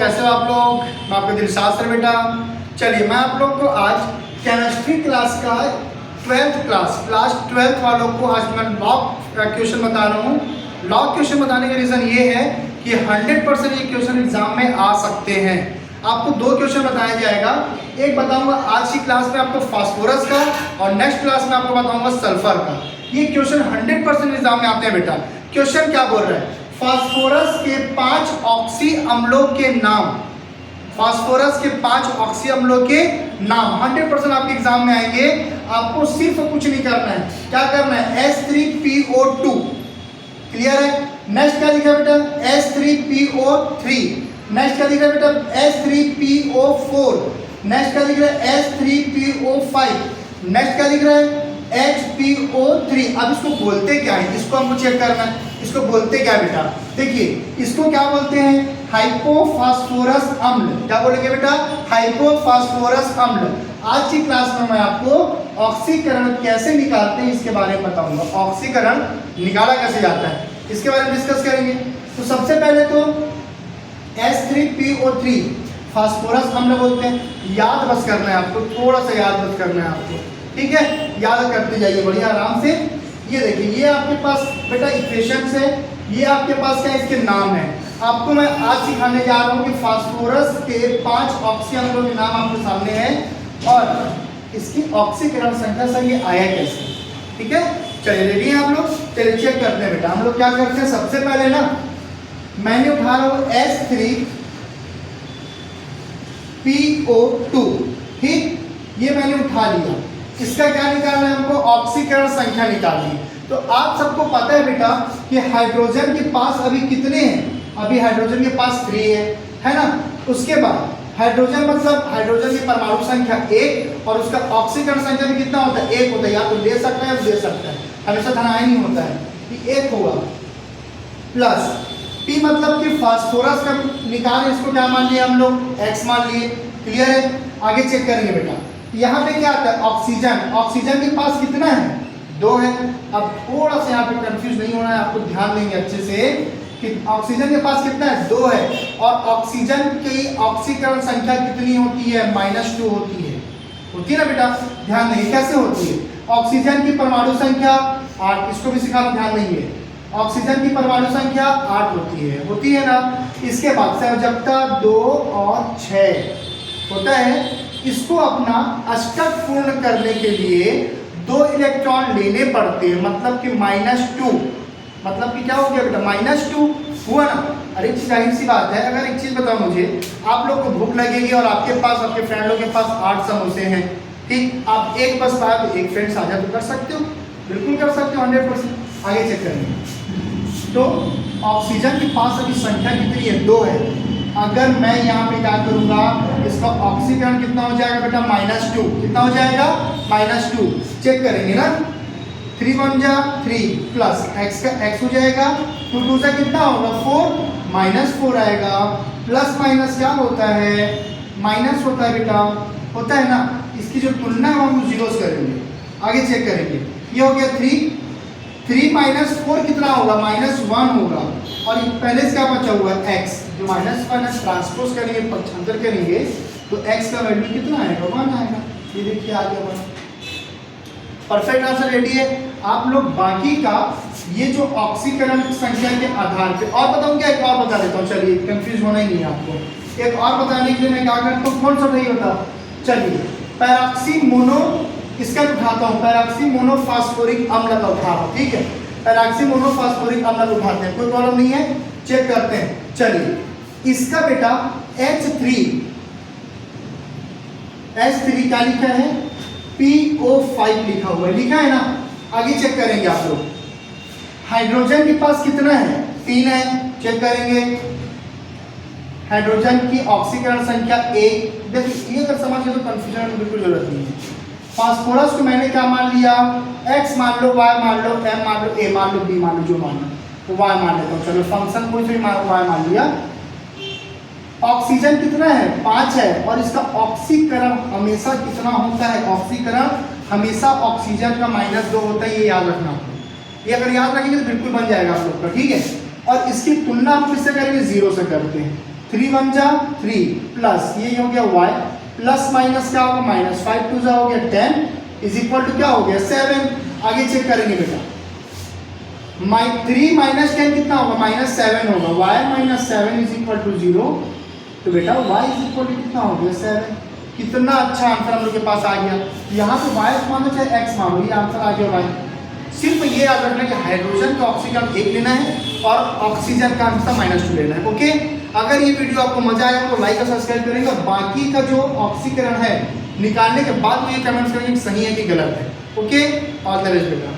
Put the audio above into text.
कैसे हो आप लोग? मैं आपका दिलशाद सर बेटा। चलिए मैं आप लोग को आज केमिस्ट्री क्लास का 12th क्लास 12th वालों को आज मैं लॉग क्वेश्चन बता रहा हूँ। लॉग क्वेश्चन बताने का रीज़न ये है कि 100% ये क्वेश्चन एग्जाम में आ सकते हैं। आपको दो क्वेश्चन बताया जाएगा, एक बताऊंगा आज की क्लास में आपको फास्फोरस का और नेक्स्ट क्लास में आपको बताऊंगा सल्फर का। ये क्वेश्चन 100% एग्जाम में आते हैं बेटा। क्वेश्चन क्या बोल रहा है? फास्फोरस के 5 ऑक्सी अम्लों के नाम, फास्फोरस के 5 ऑक्सी अम्लों के नाम 100% आपके एग्जाम में आएंगे। आपको सिर्फ कुछ नहीं करना है, क्या करना है? S3PO2 क्लियर है। नेक्स्ट क्या लिखा है बेटा? S3PO3। नेक्स्ट क्या लिख रहा है बेटा? S3PO4। नेक्स्ट क्या लिख रहा है? S3PO5। नेक्स्ट क्या लिख रहा है? HPO3। अब इसको बोलते क्या है, इसको हमको चेक करना है। इसको बोलते क्या है बेटा? देखिए इसको क्या बोलते हैं? हाइपोफास्फोरस अम्ल। क्या बोलेंगे बेटा? हाइपोफास्फोरस अम्ल। आज की क्लास में मैं आपको ऑक्सीकरण कैसे निकालते हैं इसके बारे में बताऊंगा। ऑक्सीकरण निकाला कैसे जाता है इसके बारे में डिस्कस करेंगे। तो सबसे पहले तो S3PO3 फास्फोरस अम्ल बोलते हैं। याद बस करना है आपको, थोड़ा सा याद बस करना है आपको, ठीक है? याद करते जाइए बढ़िया आराम से। ये देखिए ये आपके पास बेटा इक्वेशंस है, ये आपके पास क्या इसके नाम है। आपको मैं आज सिखाने जा रहा हूँ कि फास्फोरस के 5 ऑक्सी अम्लों के नाम आपके सामने हैं और इसकी ऑक्सीकरण संख्या से ये आया कैसे, ठीक है? चलिए रेडी हैं आप लोग? चलिए चेक करते हैं बेटा। हम लोग क्या करते हैं सबसे पहले ना, मैंने उठा रहा हूँ S3PO2, ठीक? ये मैंने उठा लिया। इसका क्या निकालना है हमको? ऑक्सीकरण संख्या निकालनी है। तो आप सबको पता है बेटा कि हाइड्रोजन के पास अभी कितने हैं? अभी हाइड्रोजन के पास 3 है ना। उसके बाद हाइड्रोजन मतलब हाइड्रोजन की परमाणु संख्या 1 और उसका ऑक्सीकरण संख्या भी कितना होता है? 1 होता है। या तो ले सकता है या दे सकता है, हमेशा धनायन नहीं होता है कि 1 होगा। प्लस P मतलब कि फास्फोरस का निकाल, इसको क्या मान लिया हम लोग? X मान लिए। क्लियर है? आगे चेक करेंगे बेटा। यहाँ पे क्या आता है? ऑक्सीजन। ऑक्सीजन के पास कितना है? 2 है। अब थोड़ा सा यहाँ पे कंफ्यूज नहीं होना है, आपको ध्यान देंगे अच्छे से कि ऑक्सीजन के पास कितना है? 2 है। और ऑक्सीजन की ऑक्सीकरण संख्या कितनी होती है? -2 होती है। होती है ना बेटा? ध्यान देंगे कैसे होती है। ऑक्सीजन की परमाणु संख्या 8, इसको भी सिखा, ध्यान देंगे। ऑक्सीजन की परमाणु संख्या 8 होती है ना। इसके बाद संयोजकता 2 और 6 होता है। इसको अपना अष्टक पूर्ण करने के लिए 2 इलेक्ट्रॉन लेने पड़ते हैं, मतलब कि -2। मतलब कि क्या हो गया बेटा? -2 हुआ ना। अरे जाहिर सी बात है। अगर एक चीज़ बताओ मुझे, आप लोग को भूख लगेगी और आपके पास, आपके फ्रेंड लोग के पास 8 समोसे हैं, ठीक? आप एक बस पाया तो एक फ्रेंड साझा तो कर सकते हो, बिल्कुल कर सकते हो 100%। आगे चेक करेंगे तो ऑक्सीजन के पास अभी संख्या कितनी है? 2 है। अगर मैं यहाँ पे क्या करूँगा, इसका ऑक्सीकरण कितना हो जाएगा बेटा? -2। कितना हो जाएगा? -2। चेक करेंगे ना। 3 1 जा 3 प्लस x का x हो जाएगा। 2 2 से कितना होगा? 4 -4 आएगा। प्लस माइनस क्या होता है? माइनस होता है बेटा, होता है ना। इसकी जो तुलना है हम जीरोस करेंगे। आगे चेक करेंगे। ये हो गया 3 -4 कितना होगा? -1 होगा। और पहले से क्या बचा हुआ है? x। जो -1 ट्रांसपोज करेंगे, पक्षांतर करेंगे तो x का वैल्यू कितना आएगा? 1 आएगा। ये देखिए आ गया 1। परफेक्ट आंसर रेडी है। आप लोग बाकी का ये जो ऑक्सीकरण संख्या के आधार पे, और बताऊं क्या? एक और बता देता हूँ, चलिए कंफ्यूज होना ही नहीं है आपको। एक और बताने के लिए मैं क्या करता हूँ, कौन सा नहीं होता? चलिए पैराक्सी मोनो, इसका उठाता हूँ, पैराक्सी मोनोफास्फोरिक अम्ल का उठा रहा हूँ, ठीक है? पैराक्सी मोनोफास्फोरिक अम्ल का उठाते हैं, कोई प्रॉब्लम नहीं है। चेक करते हैं। चलिए इसका बेटा H3 क्या लिखा है? PO5 लिखा हुआ है, लिखा है ना। आगे चेक करेंगे आप लोग। हाइड्रोजन के पास कितना है? 3 है। चेक करेंगे हाइड्रोजन की ऑक्सीकरण संख्या 1। देखिए ये अगर समझ गए तो कंफ्यूजन की बिल्कुल जरूरत नहीं है। फास्फोरस को मैंने क्या मान लिया? x मान लो, y मान लो, m मान लो, a मान लो, b मान लो, जो मान लो, तो y मान लेता हूँ। चलो फंक्शन कोई से भी y मान लिया। ऑक्सीजन कितना है? 5 है। और इसका ऑक्सीकरण हमेशा कितना होता है? ऑक्सीकरण हमेशा ऑक्सीजन का -2 होता है, ये याद रखना। ये अगर याद रखेंगे तो बिल्कुल बन जाएगा आप लोग का, ठीक है? और इसकी तुलना हम किससे करेंगे? 0 से करते हैं। 3 1 जा 3 प्लस ये हो गया y प्लस माइनस क्या होगा माइनस 5 2 जा हो गया 10 इज इक्वल टू क्या हो गया 7। आगे चेक करेंगे बेटा 3 माइनस 10 कितना होगा माइनस 7 होगा y minus 7 is equal to 0। तो बेटा y इज इक्वल टू कितना हो गया 7। कितना अच्छा आंसर हम लोग के पास आ गया। यहाँ पे y मानो चाहे x मानो ये आंसर आ गया y। सिर्फ ये याद रखना कि हाइड्रोजन का ऑक्सीजन 1 लेना है और ऑक्सीजन का आंसर -2 लेना है। ओके, अगर ये वीडियो आपको मजा आया तो लाइक और सब्सक्राइब करेंगे और बाकी का जो ऑक्सीकरण है निकालने के बाद मुझे कमेंट्स करेंगे सही है कि गलत है। ओके, ऑल द बेस्ट बेटा।